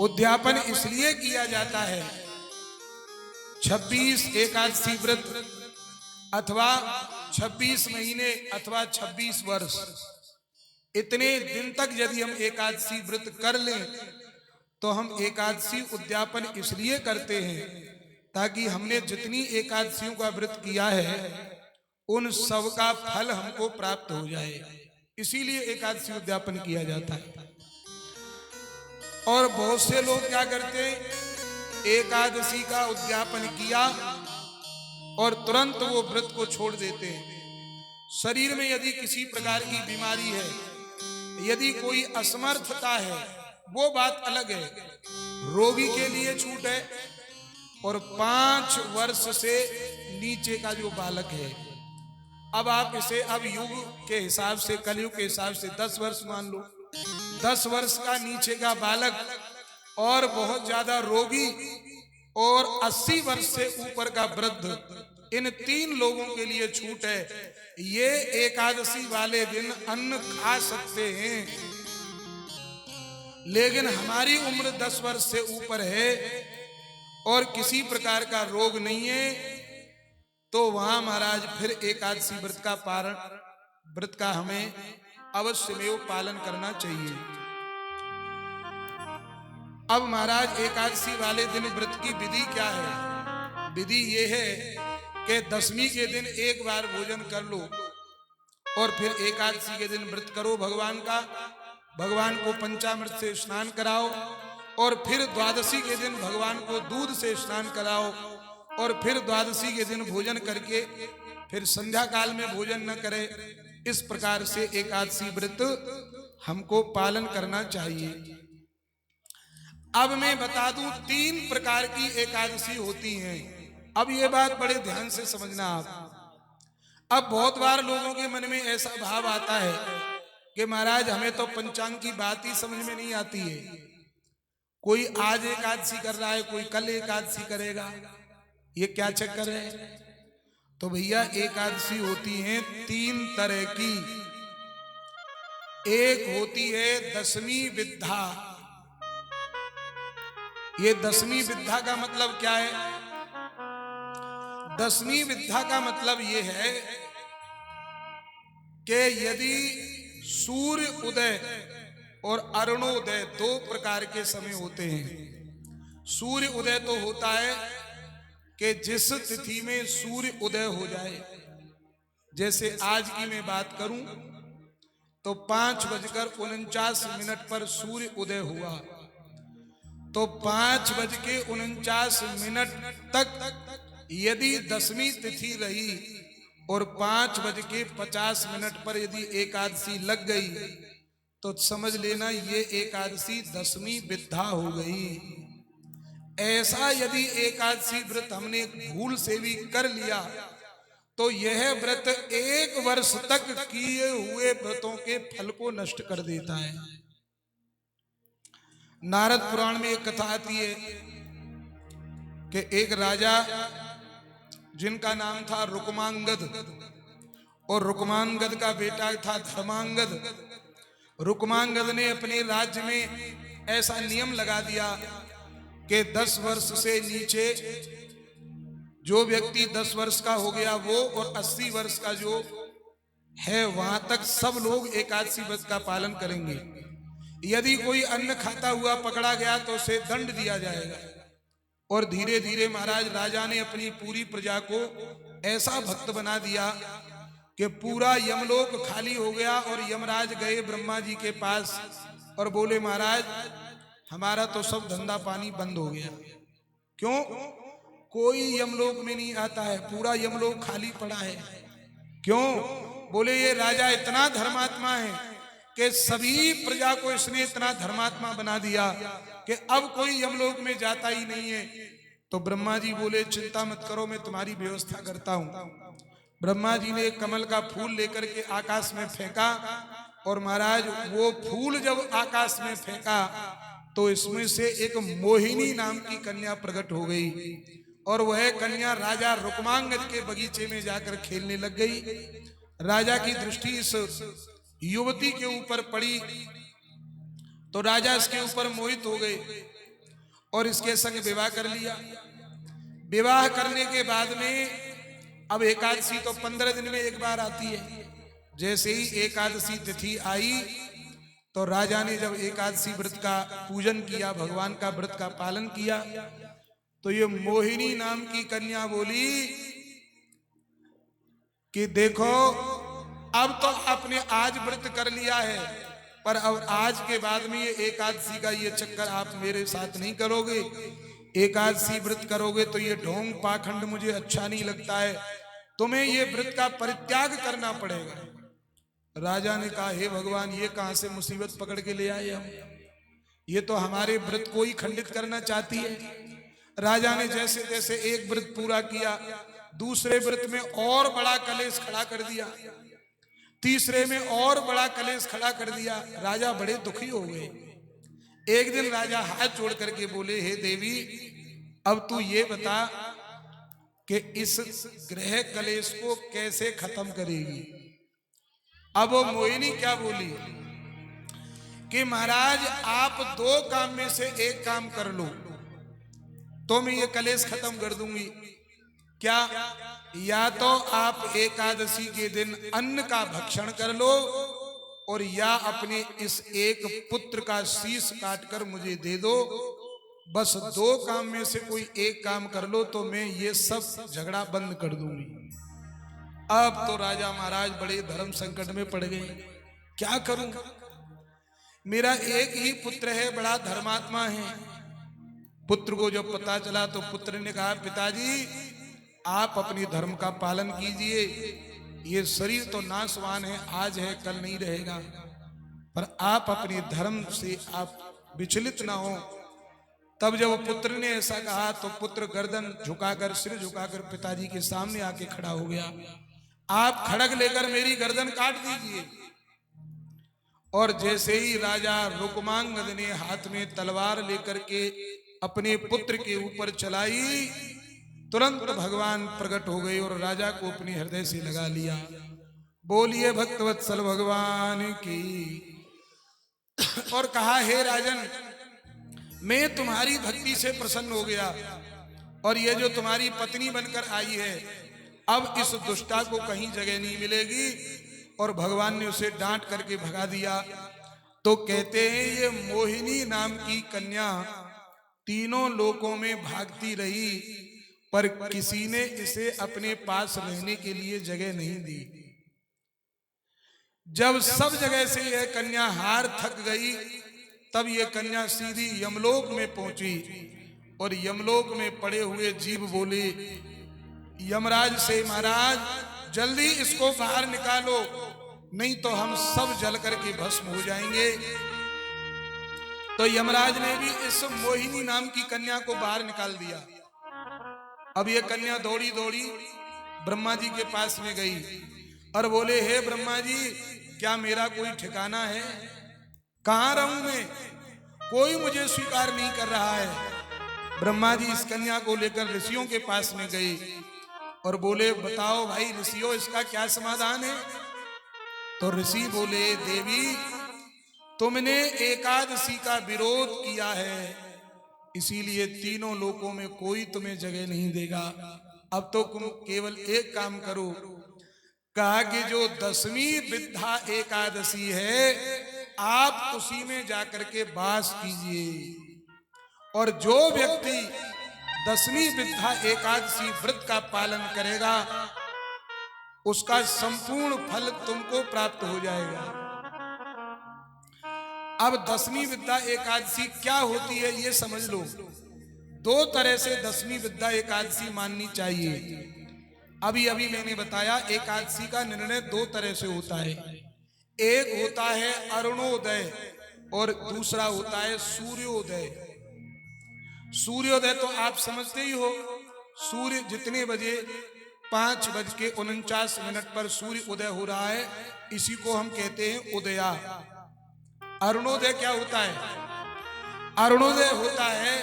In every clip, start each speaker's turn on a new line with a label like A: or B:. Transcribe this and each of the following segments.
A: उद्यापन इसलिए किया जाता है 26 एकादशी व्रत अथवा 26 महीने अथवा 26 वर्ष, इतने दिन तक यदि हम एकादशी व्रत कर लें तो हम एकादशी उद्यापन इसलिए करते हैं ताकि हमने जितनी एकादशियों का व्रत किया है उन सब का फल हमको प्राप्त हो जाए, इसीलिए एकादशी उद्यापन किया जाता है। और बहुत से लोग क्या करते हैं, एकादशी का उद्यापन किया और तुरंत वो व्रत को छोड़ देते हैं। शरीर में यदि किसी प्रकार की बीमारी है, यदि कोई असमर्थता है, वो बात अलग है, रोगी के लिए छूट है। और 5 वर्ष से नीचे का जो बालक है, अब आप इसे अब युग के हिसाब से, कलयुग के हिसाब से 10 वर्ष मान लो, 10 वर्ष का नीचे का बालक और बहुत ज्यादा रोगी और 80 वर्ष से ऊपर का वृद्ध, इन 3 लोगों के लिए छूट है। ये एकादशी वाले दिन अन्न खा सकते हैं, लेकिन हमारी उम्र 10 वर्ष से ऊपर है और किसी प्रकार का रोग नहीं है, तो वहां महाराज फिर एकादशी व्रत का हमें अवश्य में पालन करना चाहिए। अब महाराज एकादशी वाले दिन व्रत की विधि क्या है? विधि ये है कि 10वीं के दिन एक बार भोजन कर लो और फिर एकादशी के दिन व्रत करो भगवान का, भगवान को पंचामृत से स्नान कराओ और फिर द्वादशी के दिन भगवान को दूध से स्नान कराओ और फिर द्वादशी के दिन भोजन करके फिर संध्या काल में भोजन न करे। इस प्रकार से एकादशी व्रत हमको पालन करना चाहिए। अब मैं बता दूं 3 प्रकार की एकादशी होती हैं। अब ये बात बड़े ध्यान से समझना आप। अब बहुत बार लोगों के मन में ऐसा भाव आता है कि महाराज हमें तो पंचांग की बात ही समझ में नहीं आती है, कोई आज एकादशी कर रहा है, कोई कल एकादशी करेगा, ये क्या चक्कर है? तो भैया एकादशी होती हैं 3 तरह की। एक होती है 10वीं विद्या। ये 10वीं विद्या का मतलब क्या है? 10वीं विद्या का मतलब ये है कि यदि सूर्य उदय और अरुणोदय 2 प्रकार के समय होते हैं। सूर्य उदय तो होता है कि जिस तिथि में सूर्य उदय हो जाए, जैसे आज की मैं बात करूं तो 5:49 पर सूर्य उदय हुआ, तो 5:49 तक यदि 10वीं तिथि रही और 5:50 पर यदि एकादशी लग गई तो समझ लेना ये एकादशी 10वीं विद्या हो गई। ऐसा यदि एकादशी व्रत हमने भूल से भी कर लिया तो यह व्रत 1 वर्ष तक किए हुए व्रतों के फल को नष्ट कर देता है। नारद पुराण में एक कथा आती है कि एक राजा जिनका नाम था रुक्मांगद, और रुक्मांगद का बेटा था धर्मांगद। रुक्मांगद ने अपने राज्य में ऐसा नियम लगा दिया कि 10 वर्ष से नीचे जो व्यक्ति 10 वर्ष का हो गया वो, और 80 वर्ष का जो है वहां तक सब लोग एकादशी व्रत का पालन करेंगे। यदि कोई अन्न खाता हुआ पकड़ा गया तो उसे दंड दिया जाएगा। और धीरे धीरे महाराज राजा ने अपनी पूरी प्रजा को ऐसा भक्त बना दिया कि पूरा यमलोक खाली हो गया। और यमराज गए ब्रह्मा जी के पास और बोले महाराज हमारा तो सब धंधा पानी बंद हो गया। क्यों? कोई यमलोक में नहीं आता है, पूरा यमलोक खाली पड़ा है। क्यों? बोले ये राजा इतना धर्मात्मा है कि सभी प्रजा को इसने इतना धर्मात्मा बना दिया कि अब कोई यमलोक में जाता ही नहीं है। तो ब्रह्मा जी बोले चिंता मत करो, मैं तुम्हारी व्यवस्था करता हूं। ब्रह्मा जी ने कमल का फूल लेकर के आकाश में फेंका, और महाराज वो फूल जब आकाश में फेंका तो इसमें से एक मोहिनी नाम की कन्या प्रकट हो गई, और वह कन्या राजा रुक्मांगद के बगीचे में जाकर खेलने लग गई। राजा की दृष्टि इस युवती के ऊपर पड़ी तो राजा इसके ऊपर मोहित हो गए। और इसके संग विवाह कर लिया। विवाह करने के बाद में अब एकादशी तो 15 दिन में एक बार आती है। जैसे ही एकादशी तिथि आई तो राजा ने जब एकादशी व्रत का पूजन किया, भगवान का व्रत का पालन किया, तो ये मोहिनी नाम की कन्या बोली कि देखो अब तो आपने आज व्रत कर लिया है, पर अब आज के बाद में ये एकादशी का ये चक्कर आप मेरे साथ नहीं करोगे। एकादशी व्रत करोगे तो ये ढोंग पाखंड मुझे अच्छा नहीं लगता है, तुम्हें ये व्रत का परित्याग करना पड़ेगा। राजा ने कहा, हे भगवान, ये कहां से मुसीबत पकड़ के ले आए हम, ये तो हमारे व्रत को ही खंडित करना चाहती है। राजा ने जैसे जैसे एक व्रत पूरा किया, दूसरे व्रत में और बड़ा कलेश खड़ा कर दिया, तीसरे में और बड़ा कलेश खड़ा कर दिया। राजा बड़े दुखी हो गए। एक दिन राजा हाथ जोड़ करके बोले, हे देवी, अब तू ये बता कि इस ग्रह कलेश को कैसे खत्म करेगी। अब वो मोहिनी क्या बोली कि महाराज, आप दो काम में से एक काम कर लो तो मैं ये कलेश खत्म कर दूंगी। क्या? या तो आप एकादशी के दिन अन्न का भक्षण कर लो, और या अपने इस एक पुत्र का शीश काटकर मुझे दे दो। बस दो काम में से कोई एक काम कर लो तो मैं ये सब झगड़ा बंद कर दूंगी। अब तो राजा महाराज बड़े धर्म संकट में पड़ गए। क्या करूं, मेरा एक ही पुत्र है, बड़ा धर्मात्मा है। पुत्र को जब पता चला तो पुत्र ने कहा, पिताजी आप अपने धर्म का पालन कीजिए, ये शरीर तो नाशवान है, आज है कल नहीं रहेगा, पर आप अपने धर्म से आप विचलित ना हो। तब जब पुत्र ने ऐसा कहा तो पुत्र गर्दन झुकाकर, सिर झुकाकर पिताजी के सामने आके खड़ा हो गया। आप खड़ग लेकर मेरी गर्दन काट दीजिए। और जैसे ही राजा रुक्मांगद ने हाथ में तलवार लेकर के अपने पुत्र के ऊपर चलाई, तुरंत भगवान प्रकट हो गए और राजा को अपने हृदय से लगा लिया। बोलिए भक्तवत्सल भगवान की। और कहा, हे राजन, मैं तुम्हारी भक्ति से प्रसन्न हो गया, और ये जो तुम्हारी पत्नी बनकर आई है, अब इस दुष्टा को कहीं जगह नहीं मिलेगी। और भगवान ने उसे डांट करके भगा दिया। तो कहते हैं ये मोहिनी नाम की कन्या तीनों लोकों में भागती रही, पर किसी ने इसे अपने पास रहने के लिए जगह नहीं दी। जब सब जगह से यह कन्या हार थक गई, तब यह कन्या सीधी यमलोक में पहुंची। और यमलोक में पड़े हुए जीव बोले यमराज से, महाराज जल्दी इसको बाहर निकालो, नहीं तो हम सब जल करके भस्म हो जाएंगे। तो यमराज ने भी इस मोहिनी नाम की कन्या को बाहर निकाल दिया। अब ये कन्या दौड़ी दौड़ी ब्रह्मा जी के पास में गई और बोले, हे ब्रह्मा जी, क्या मेरा कोई ठिकाना है? कहां रहूं मैं? कोई मुझे स्वीकार नहीं कर रहा है। ब्रह्मा जी इस कन्या को लेकर ऋषियों के पास में गए और बोले, बताओ भाई ऋषियों, इसका क्या समाधान है? तो ऋषि बोले, देवी, तुमने एकादशी का विरोध किया है, इसीलिए तीनों लोकों में कोई तुम्हें जगह नहीं देगा। अब तो तुम केवल एक काम करो। कहा कि जो 10वीं विद्या एकादशी है, आप उसी में जाकर के वास कीजिए, और जो व्यक्ति 10वीं विद्या एकादशी व्रत का पालन करेगा, उसका संपूर्ण फल तुमको प्राप्त हो जाएगा। अब 10वीं विद्या एकादशी क्या होती है ये समझ लो। दो तरह से 10वीं विद्या एकादशी माननी चाहिए। अभी अभी मैंने बताया एकादशी का निर्णय दो तरह से होता है। एक होता है अरुणोदय और दूसरा होता है सूर्योदय। सूर्योदय तो आप समझते ही हो, सूर्य जितने बजे 5:49 पर सूर्य उदय हो रहा है, इसी को हम कहते हैं उदया। अरुणोदय क्या होता है? अरुणोदय होता है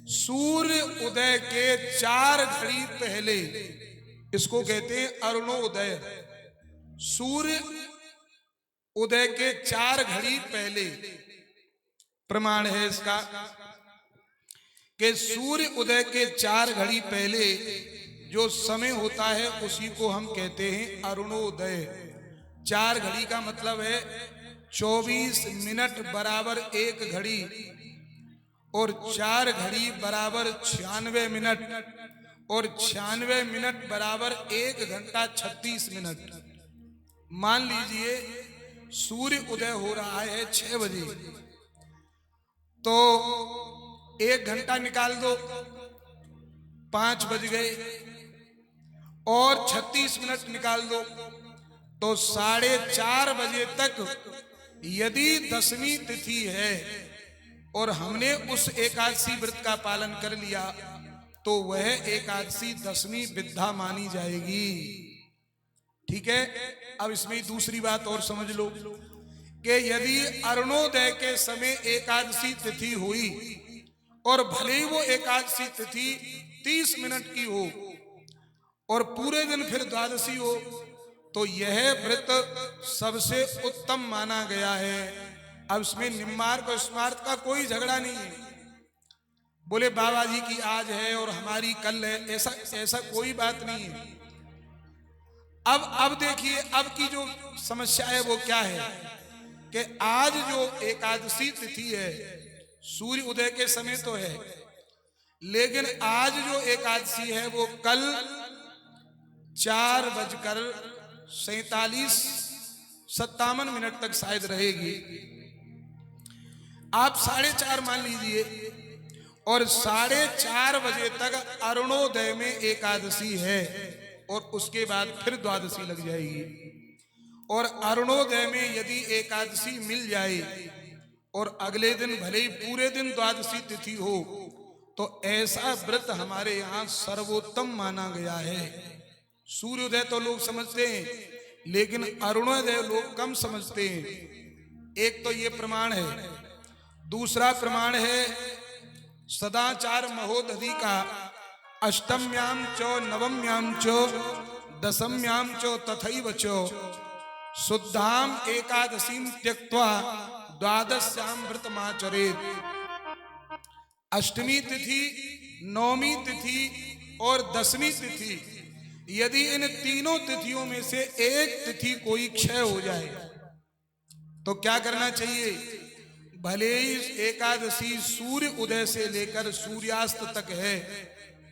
A: सूर्य उदय के 4 घड़ी पहले, इसको कहते हैं अरुणोदय। सूर्य उदय के 4 घड़ी पहले प्रमाण है इसका कि सूर्य उदय के 4 घड़ी पहले जो समय होता है उसी को हम कहते हैं अरुणोदय। 4 घड़ी का मतलब है 24 मिनट बराबर 1 घड़ी, और 4 घड़ी बराबर 96 मिनट, और 96 मिनट बराबर 1 घंटा 36 मिनट। मान लीजिए सूर्य उदय हो रहा है 6 बजे, तो 1 घंटा निकाल दो, 5 बज गए, और 36 मिनट निकाल दो तो 4:30 बजे तक यदि 10वीं तिथि है और हमने उस एकादशी व्रत का पालन कर लिया तो वह एकादशी 10वीं विद्या मानी जाएगी। ठीक है। अब इसमें दूसरी बात और समझ लो कि यदि अरुणोदय के समय एकादशी तिथि हुई और भले ही वो एकादशी तिथि 30 मिनट की हो और पूरे दिन फिर द्वादशी हो, तो यह व्रत सबसे उत्तम माना गया है। अब इसमें निम्मार्क और स्मार्त का कोई झगड़ा नहीं है। बोले बाबा जी की आज है और हमारी कल है, ऐसा कोई बात नहीं है। अब देखिए, अब की जो समस्या है वो क्या है कि आज जो एकादशी तिथि है सूर्य उदय के समय तो है, लेकिन आज जो एकादशी है वो कल 4:47 तक शायद रहेगी। आप 4:30 मान लीजिए, और 4:30 बजे तक अरुणोदय में एकादशी है और उसके बाद फिर द्वादशी लग जाएगी। और अरुणोदय में यदि एकादशी मिल जाए और अगले दिन भले ही पूरे दिन द्वादशी तिथि हो, तो ऐसा व्रत हमारे यहाँ सर्वोत्तम माना गया है। सूर्योदय तो लोग समझते हैं, लेकिन अरुणोदय लोग कम समझते हैं। एक तो ये प्रमाण है। दूसरा प्रमाण है सदाचार महोदधि का अष्टम्याम च नवम्याम च दशम्याम च तथैव च शुद्धाम एकादशीं त्यक्त्वा द्वादश्याम व्रतमाचरेत्। अष्टमी तिथि, नवमी तिथि और 10वीं तिथि, यदि इन तीनों तिथियों में से एक तिथि कोई क्षय हो जाए तो क्या करना चाहिए? भले ही एकादशी सूर्य उदय से लेकर सूर्यास्त तक है,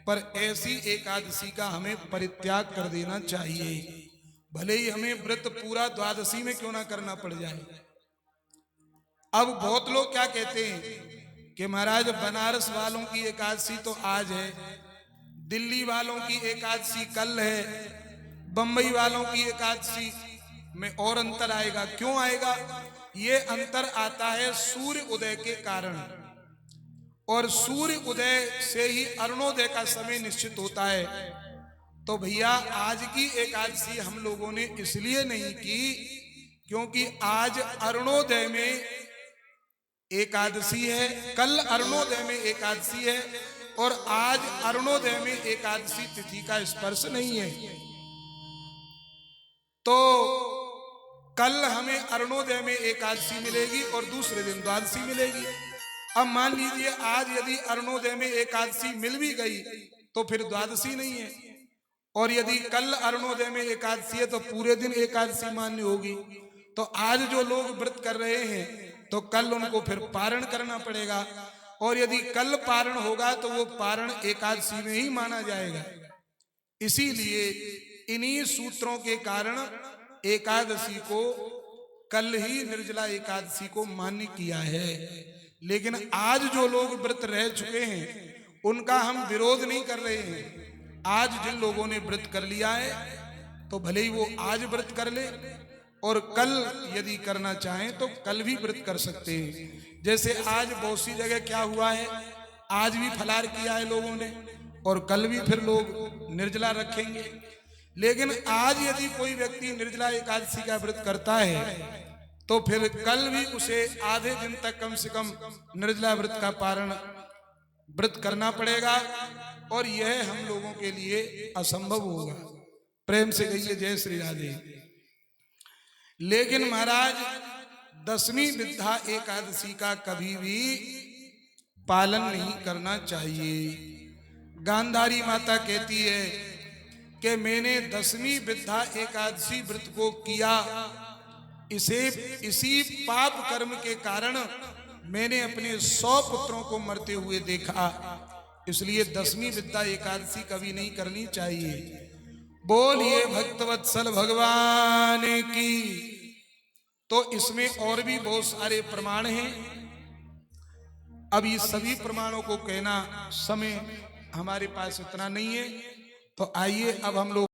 A: पर ऐसी एकादशी का हमें परित्याग कर देना चाहिए, भले ही हमें व्रत पूरा द्वादशी में क्यों ना करना पड़ जाए। अब बहुत लोग क्या कहते हैं कि महाराज बनारस वालों की एकादशी तो आज है, दिल्ली वालों की एकादशी कल है, बंबई वालों की एकादशी में और अंतर आएगा। क्यों आएगा? ये अंतर आता है सूर्य उदय के कारण, और सूर्य उदय से ही अरुणोदय का समय निश्चित होता है। तो भैया आज की एकादशी हम लोगों ने इसलिए नहीं की क्योंकि आज अरुणोदय में एकादशी है, कल अरुणोदय में एकादशी है, और आज अरुणोदय में एकादशी तिथि का स्पर्श नहीं है। तो कल हमें अरुणोदय में एकादशी मिलेगी और दूसरे दिन द्वादशी मिलेगी। अब मान लीजिए आज यदि अरुणोदय में एकादशी मिल भी गई तो फिर द्वादशी नहीं है, और यदि कल अरुणोदय में एकादशी है तो पूरे दिन एकादशी मान्य होगी। तो आज जो लोग व्रत कर रहे हैं तो कल उनको फिर पारण करना पड़ेगा, और यदि कल पारण होगा तो वो पारण एकादशी में ही माना जाएगा। इसीलिए इन्हीं सूत्रों के कारण एकादशी को कल ही निर्जला एकादशी को मान्य किया है। लेकिन आज जो लोग व्रत रह चुके हैं उनका हम विरोध नहीं कर रहे हैं। आज जिन लोगों ने व्रत कर लिया है तो भले ही वो आज व्रत कर ले, और कल यदि करना चाहें तो कल भी व्रत कर सकते हैं। जैसे आज बहुत सी जगह क्या हुआ है, आज भी फलार किया है लोगों ने और कल भी फिर लोग निर्जला रखेंगे। लेकिन आज यदि कोई व्यक्ति निर्जला एकादशी का व्रत करता है तो फिर कल भी उसे आधे दिन तक कम से कम निर्जला व्रत का पारण व्रत करना पड़ेगा, और यह हम लोगों के लिए असंभव होगा। प्रेम से कहिए जय श्री राधे। लेकिन महाराज 10वीं विद्या एकादशी का कभी भी पालन नहीं करना चाहिए। गांधारी माता कहती है कि मैंने 10वीं वृद्धा एकादशी व्रत को किया, इसी पाप कर्म के कारण मैंने अपने 100 पुत्रों को मरते हुए देखा, इसलिए 10वीं वृद्धा एकादशी कभी नहीं करनी चाहिए। बोलिए भक्तवत्सल भगवान की। तो इसमें और भी बहुत सारे प्रमाण हैं, अब ये सभी प्रमाणों को कहना समय हमारे पास इतना नहीं है, तो आइए अब हम लोग